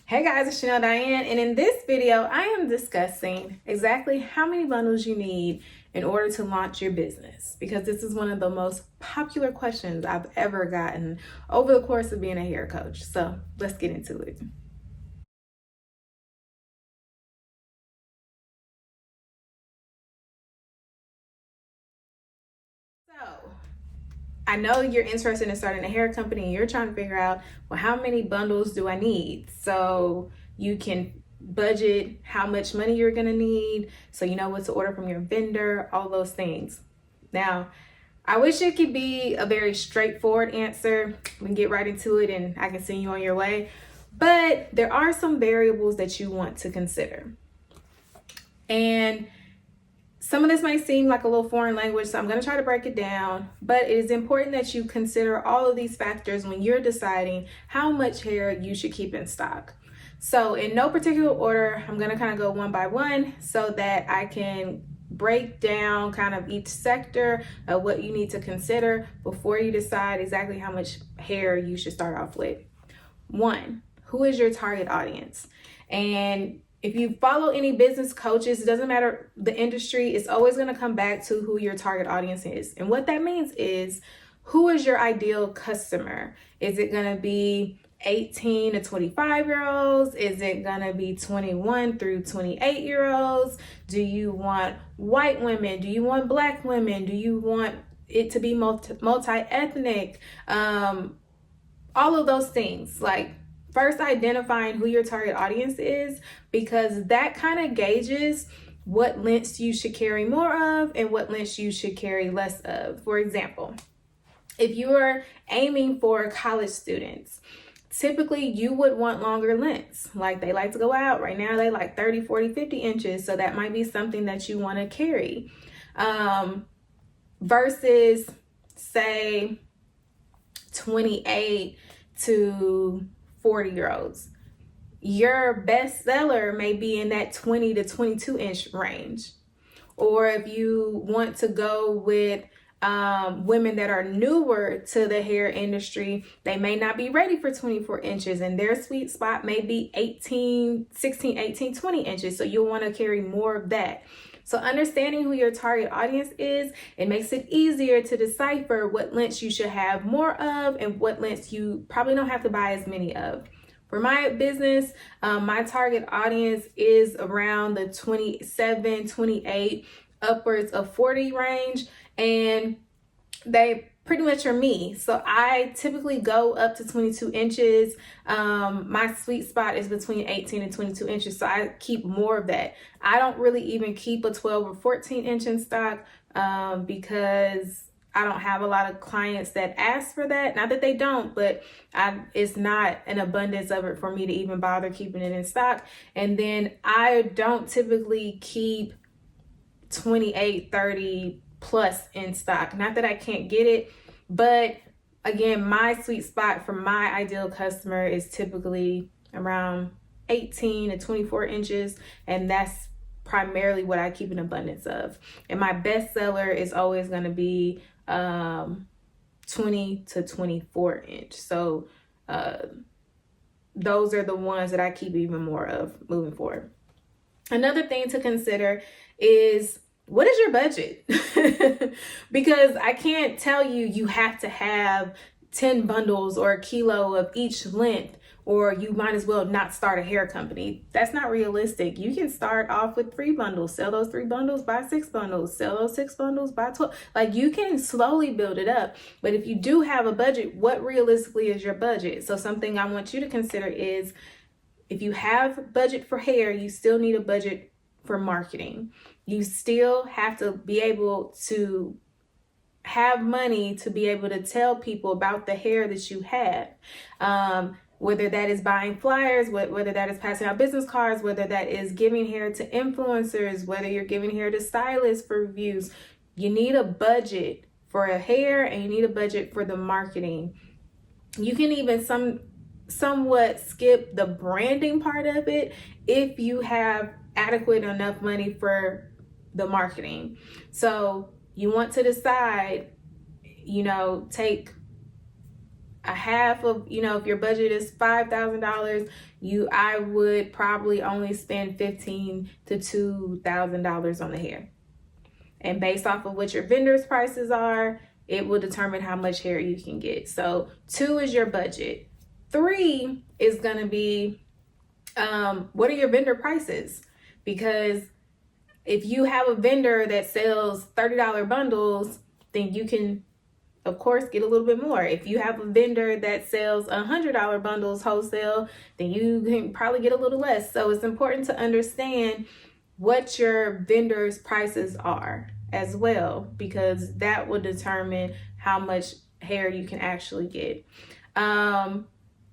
Hey guys, it's Chanel Diane, and in this video, I am discussing exactly how many bundles you need in order to launch your business, because this is one of the most popular questions I've ever gotten over the course of being a hair coach. So let's get into it. So I know you're interested in starting a hair company and you're trying to figure out, well, how many bundles do I need? So you can budget how much money you're gonna need, so you know what to order from your vendor, all those things. Now, I wish it could be a very straightforward answer. We can get right into it and I can send you on your way. But there are some variables that you want to consider. And some of this might seem like a little foreign language, so I'm going to try to break it down, but it is important that you consider all of these factors when you're deciding how much hair you should keep in stock. So in no particular order, I'm going to kind of go one by one so that I can break down kind of each sector of what you need to consider before you decide exactly how much hair you should start off with. One, who is your target audience? And if you follow any business coaches, it doesn't matter the industry, it's always going to come back to who your target audience is. And what that means is, who is your ideal customer? Is it going to be 18 to 25-year-olds? Is it going to be 21 through 28-year-olds? Do you want white women? Do you want black women? Do you want it to be multi-ethnic? All of those things. Like, first identifying who your target audience is, because that kind of gauges what lengths you should carry more of and what lengths you should carry less of. For example, if you are aiming for college students, typically you would want longer lengths. Like, they like to go out. Right now they like 30, 40, 50 inches. So that might be something that you want to carry. Versus, say, 28 to 40-year-olds. Your best seller may be in that 20 to 22 inch range. Or if you want to go with women that are newer to the hair industry, they may not be ready for 24 inches and their sweet spot may be 16, 18, 20 inches. So you'll want to carry more of that. So understanding who your target audience is, it makes it easier to decipher what lengths you should have more of and what lengths you probably don't have to buy as many of. For my business, my target audience is around the 27, 28, upwards of 40 range, and they pretty much are me. So I typically go up to 22 inches. My sweet spot is between 18 and 22 inches. So I keep more of that. I don't really even keep a 12 or 14 inch in stock because I don't have a lot of clients that ask for that. Not that they don't, but it's not an abundance of it for me to even bother keeping it in stock. And then I don't typically keep 28, 30 plus in stock. Not that I can't get it, but again, my sweet spot for my ideal customer is typically around 18 to 24 inches, and that's primarily what I keep an abundance of. And my best seller is always going to be 20 to 24 inch. So those are the ones that I keep even more of moving forward. Another thing to consider is, what is your budget? Because I can't tell you have to have 10 bundles or a kilo of each length, or you might as well not start a hair company. That's not realistic. You can start off with 3 bundles, sell those 3 bundles, buy 6 bundles, sell those 6 bundles, buy 12. Like, you can slowly build it up. But if you do have a budget, what realistically is your budget? So something I want you to consider is, if you have budget for hair, you still need a budget for marketing. You still have to be able to have money to be able to tell people about the hair that you have. Whether that is buying flyers, whether that is passing out business cards, whether that is giving hair to influencers, whether you're giving hair to stylists for reviews. You need a budget for a hair and you need a budget for the marketing. You can even somewhat skip the branding part of it if you have adequate enough money for the marketing. So you want to decide, take a half of, if your budget is $5,000, I would probably only spend $1,500 to $2,000 on the hair. And based off of what your vendor's prices are, it will determine how much hair you can get. So 2 is your budget. 3 is going to be, what are your vendor prices? Because if you have a vendor that sells $30 bundles, then you can, of course, get a little bit more. If you have a vendor that sells $100 bundles wholesale, then you can probably get a little less. So it's important to understand what your vendor's prices are as well, because that will determine how much hair you can actually get. And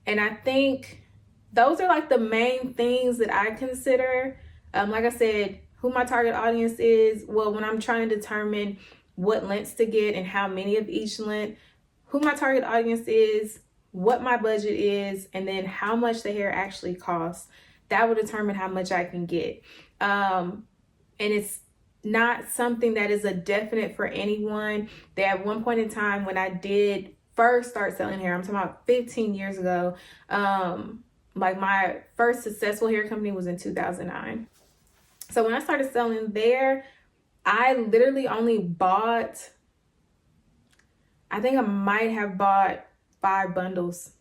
I think those are like the main things that I consider. Like I said, who my target audience is, well, when I'm trying to determine what lengths to get and how many of each length, who my target audience is, what my budget is, and then how much the hair actually costs. That will determine how much I can get. And it's not something that is a definite for anyone. That at one point in time when I did first start selling hair, I'm talking about 15 years ago, like my first successful hair company was in 2009. So when I started selling there, I literally only bought, I think I might have bought 5 bundles.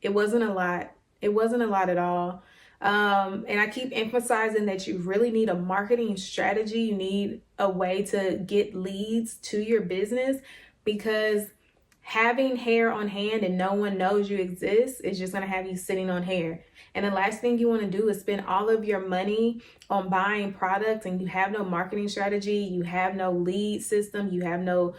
It wasn't a lot. It wasn't a lot at all. And I keep emphasizing that you really need a marketing strategy. You need a way to get leads to your business, because having hair on hand and no one knows you exist is just going to have you sitting on hair. And the last thing you want to do is spend all of your money on buying products and you have no marketing strategy, you have no lead system, you have no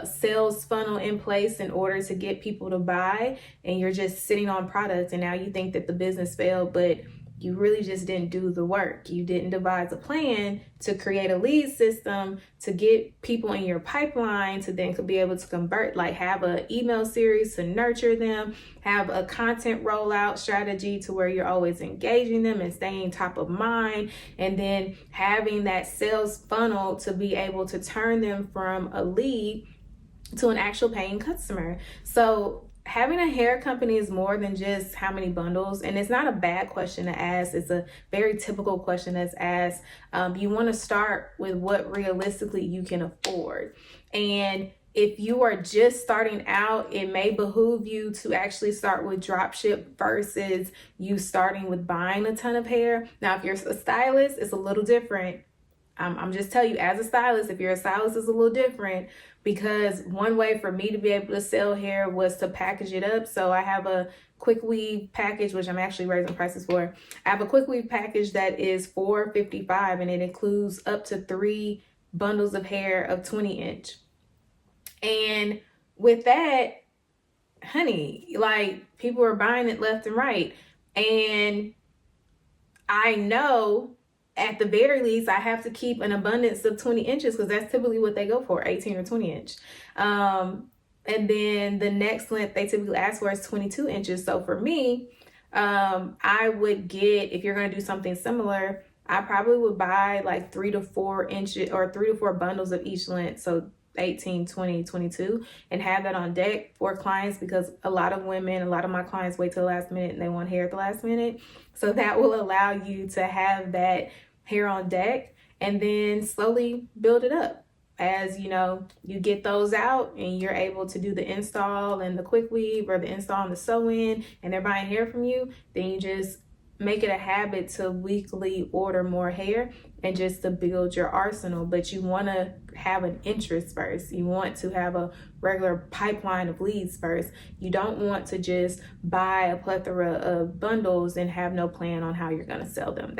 sales funnel in place in order to get people to buy, and you're just sitting on products, and now you think that the business failed, but you really just didn't do the work. You didn't devise a plan to create a lead system to get people in your pipeline to then could be able to convert, like have an email series to nurture them, have a content rollout strategy to where you're always engaging them and staying top of mind, and then having that sales funnel to be able to turn them from a lead to an actual paying customer. So having a hair company is more than just how many bundles, and it's not a bad question to ask. It's a very typical question that's asked. You want to start with what realistically you can afford. And if you are just starting out, it may behoove you to actually start with dropship versus you starting with buying a ton of hair. Now, if you're a stylist, it's a little different. I'm just telling you, as a stylist, if you're a stylist, it's a little different, because one way for me to be able to sell hair was to package it up. So I have a quick weave package, which I'm actually raising prices for. I have a quick weave package that is $455, and it includes up to 3 bundles of hair of 20-inch. And with that, honey, like, people are buying it left and right. And I know at the very least, I have to keep an abundance of 20 inches, because that's typically what they go for, 18 or 20 inch. And then the next length they typically ask for is 22 inches. So for me, I would get, if you're going to do something similar, I probably would buy like 3 to 4 inches or 3 to 4 bundles of each length. So 18, 20, 22, and have that on deck for clients, because a lot of my clients wait till the last minute and they want hair at the last minute. So that will allow you to have that hair on deck and then slowly build it up. As you get those out and you're able to do the install and the quick weave, or the install and the sew in, and they're buying hair from you, then you just make it a habit to weekly order more hair and just to build your arsenal. But you want to have an interest first. You want to have a regular pipeline of leads first. You don't want to just buy a plethora of bundles and have no plan on how you're going to sell them.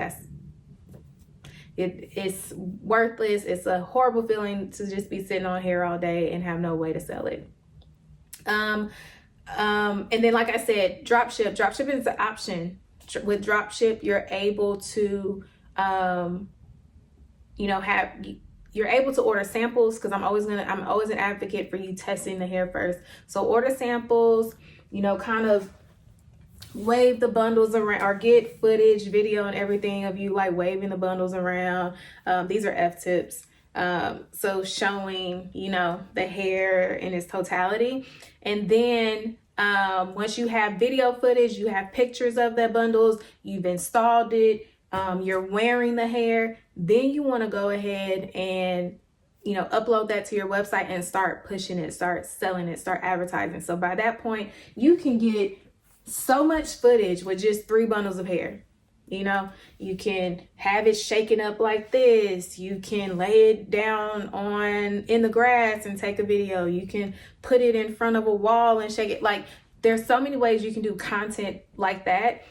It's worthless. It's a horrible feeling to just be sitting on hair all day and have no way to sell it. And then, like I said, dropship is an option. With dropship, you're able to you're able to order samples, because I'm always an advocate for you testing the hair first. So order samples, kind of wave the bundles around, or get footage, video and everything of you like waving the bundles around. These are F-tips. So showing, the hair in its totality. And then Once you have video footage, you have pictures of the bundles, you've installed it, you're wearing the hair, then you want to go ahead and upload that to your website and start pushing it, start selling it, start advertising. So by that point, you can get so much footage with just 3 bundles of hair. You can have it shaken up like this. You can lay it down in the grass and take a video. You can put it in front of a wall and shake it. Like, there's so many ways you can do content like that.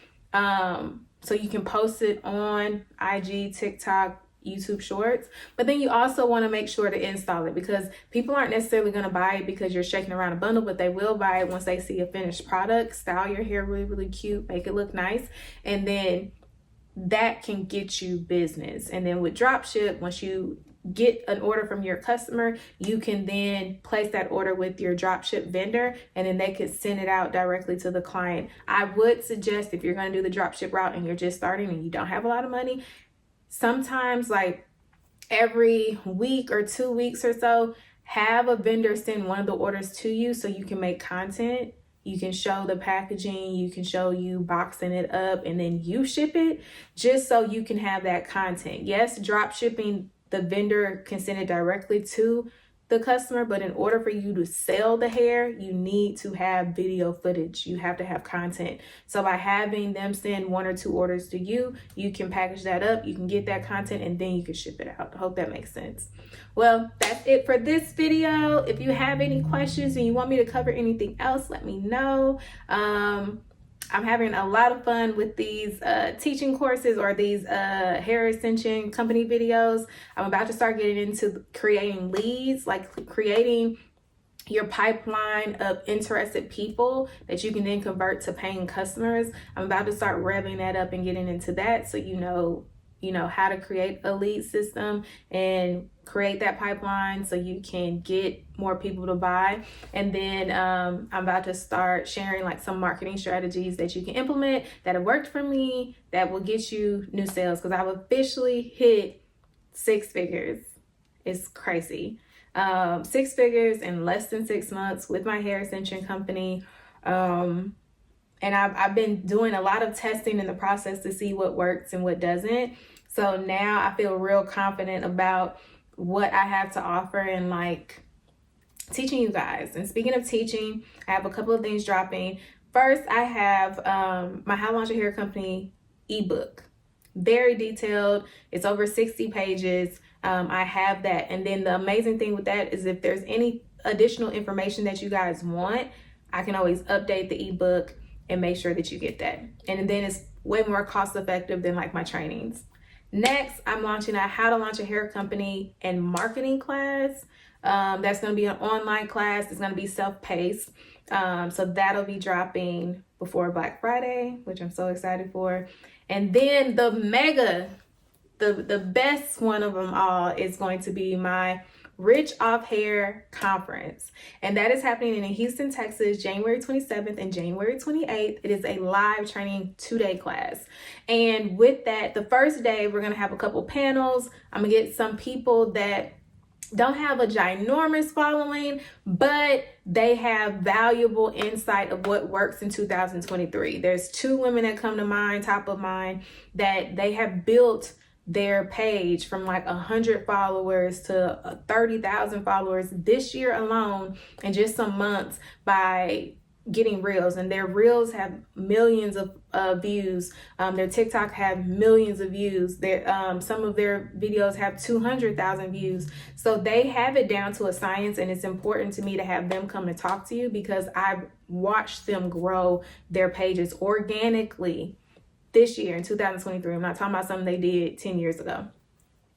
So you can post it on IG, TikTok, YouTube Shorts, but then you also want to make sure to install it, because people aren't necessarily going to buy it because you're shaking around a bundle, but they will buy it once they see a finished product. Style your hair really, really cute, make it look nice, and then that can get you business. And then with Dropship, once you get an order from your customer, you can then place that order with your Dropship vendor, and then they could send it out directly to the client. I would suggest, if you're going to do the Dropship route and you're just starting and you don't have a lot of money, sometimes like every week or 2 weeks or so, have a vendor send one of the orders to you so you can make content. You can show the packaging, you can show you boxing it up, and then you ship it, just so you can have that content. Yes, drop shipping, the vendor can send it directly to the customer, but in order for you to sell the hair, you need to have video footage. You have to have content. So by having them send 1 or 2 orders to you, you can package that up, you can get that content, and then you can ship it out. I hope that makes sense. Well, that's it for this video. If you have any questions and you want me to cover anything else, let me know. I'm having a lot of fun with these teaching courses, or these hair extension company videos. I'm about to start getting into creating leads, like creating your pipeline of interested people that you can then convert to paying customers. I'm about to start revving that up and getting into that, so you know how to create a lead system and create that pipeline so you can get more people to buy. And then I'm about to start sharing like some marketing strategies that you can implement that have worked for me, that will get you new sales, because I've officially hit 6 figures. It's crazy. 6 figures in less than 6 months with my hair extension company. And I've been doing a lot of testing in the process to see what works and what doesn't. So now I feel real confident about what I have to offer and like teaching you guys. And speaking of teaching, I have a couple of things dropping. First, I have my How to Launch a Hair Company ebook. Very detailed. It's over 60 pages. I have that. And then the amazing thing with that is, if there's any additional information that you guys want, I can always update the ebook and make sure that you get that. And then it's way more cost effective than like my trainings. Next, I'm launching a How to Launch a Hair Company and marketing class. That's going to be an online class. It's going to be self-paced. So that'll be dropping before Black Friday, which I'm so excited for. And then the best one of them all is going to be my Rich Off Hair Conference. And that is happening in Houston, Texas, January 27th and January 28th. It is a live training 2-day class. And with that, the first day, we're going to have a couple panels. I'm going to get some people that don't have a ginormous following, but they have valuable insight of what works in 2023. There's 2 women that come to mind, top of mind, that they have built their page from like 100 followers to 30,000 followers this year alone in just some months by getting reels. And their reels have millions of views. Their TikTok have millions of views. Some of their videos have 200,000 views. So they have it down to a science, and it's important to me to have them come to talk to you, because I've watched them grow their pages organically this year in 2023. I'm not talking about something they did 10 years ago.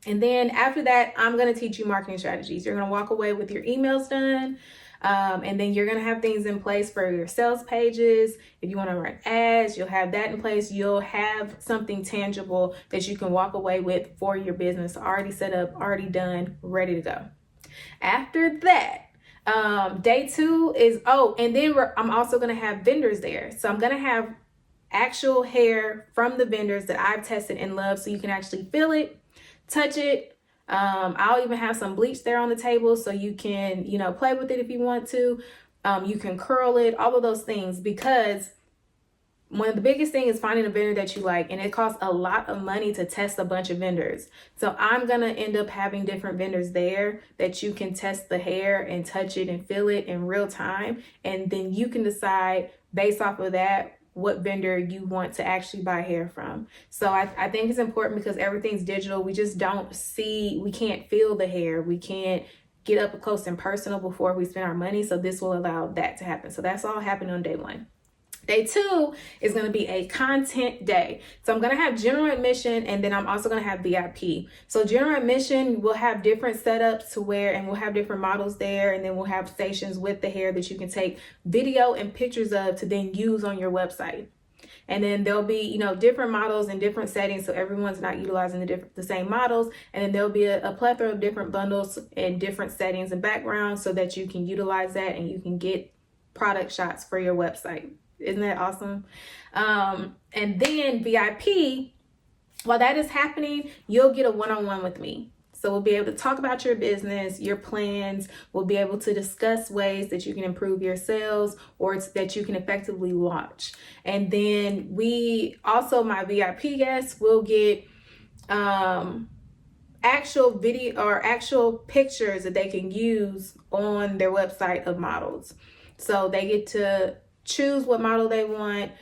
And then after that, I'm going to teach you marketing strategies. You're going to walk away with your emails done. And then you're going to have things in place for your sales pages. If you want to run ads, you'll have that in place. You'll have something tangible that you can walk away with for your business, already set up, already done, ready to go. After that, day 2 is, and then I'm also going to have vendors there. So I'm going to have actual hair from the vendors that I've tested and loved, so you can actually feel it, touch it. I'll even have some bleach there on the table so you can, play with it if you want to. You can curl it, all of those things, because one of the biggest thing is finding a vendor that you like, and it costs a lot of money to test a bunch of vendors. So I'm gonna end up having different vendors there that you can test the hair and touch it and feel it in real time, and then you can decide based off of that what vendor you want to actually buy hair from. So I think it's important because everything's digital. We just don't see, we can't feel the hair, we can't get up close and personal before we spend our money. So this will allow that to happen. So that's all happening on day 1. Day 2 is going to be a content day. So I'm going to have general admission, and then I'm also going to have VIP. So general admission, we'll have different setups to where, and we'll have different models there, and then we'll have stations with the hair that you can take video and pictures of to then use on your website. And then there'll be, you know, different models in different settings, so everyone's not utilizing the same models. And then there'll be a plethora of different bundles in different settings and backgrounds so that you can utilize that and you can get product shots for your website. Isn't that awesome? And then VIP, while that is happening, you'll get a one-on-one with me. So we'll be able to talk about your business, your plans. We'll be able to discuss ways that you can improve your sales or that you can effectively launch. And then we also, my VIP guests will get actual video or actual pictures that they can use on their website of models. So they get to choose what model they want.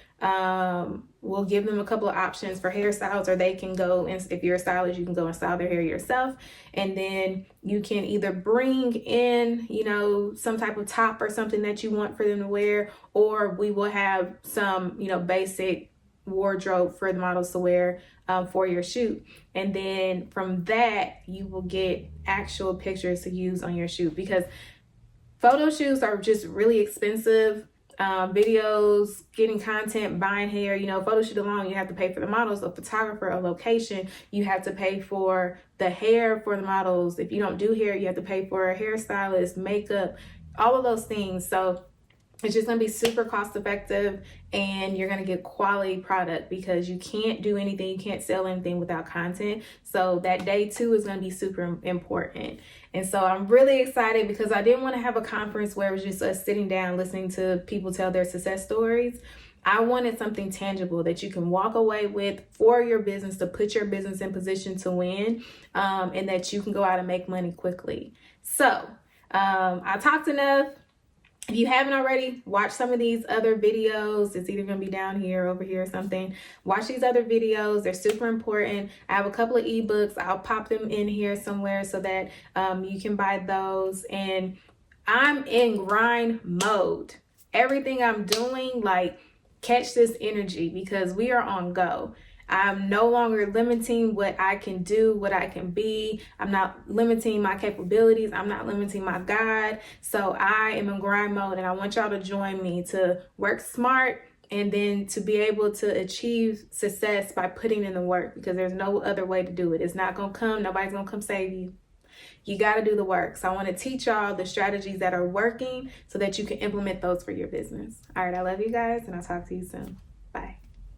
We'll give them a couple of options for hairstyles, or they can go, and if you're a stylist, you can go and style their hair yourself. And then you can either bring in, you know, some type of top or something that you want for them to wear, or we will have some, you know, basic wardrobe for the models to wear for your shoot. And then from that, you will get actual pictures to use on your shoot, because photo shoots are just really expensive. Videos, getting content, buying hair, you know, photo shoot alone, you have to pay for the models, a photographer, a location, you have to pay for the hair for the models. If you don't do hair, you have to pay for a hairstylist, makeup, all of those things. So it's just going to be super cost effective, and you're going to get quality product because you can't do anything, you can't sell anything without content. So that day 2 is going to be super important. And so I'm really excited because I didn't want to have a conference where it was just us sitting down listening to people tell their success stories. I wanted something tangible that you can walk away with for your business, to put your business in position to win, and that you can go out and make money quickly. So I talked enough. If you haven't already, watch some of these other videos. It's either going to be down here, over here, or something. Watch these other videos. They're super important. I have a couple of ebooks. I'll pop them in here somewhere so that you can buy those. And I'm in grind mode. Everything I'm doing, like, catch this energy, because we are on go. I'm no longer limiting what I can do, what I can be. I'm not limiting my capabilities. I'm not limiting my God. So I am in grind mode, and I want y'all to join me to work smart and then to be able to achieve success by putting in the work, because there's no other way to do it. It's not going to come. Nobody's going to come save you. You got to do the work. So I want to teach y'all the strategies that are working so that you can implement those for your business. All right. I love you guys, and I'll talk to you soon.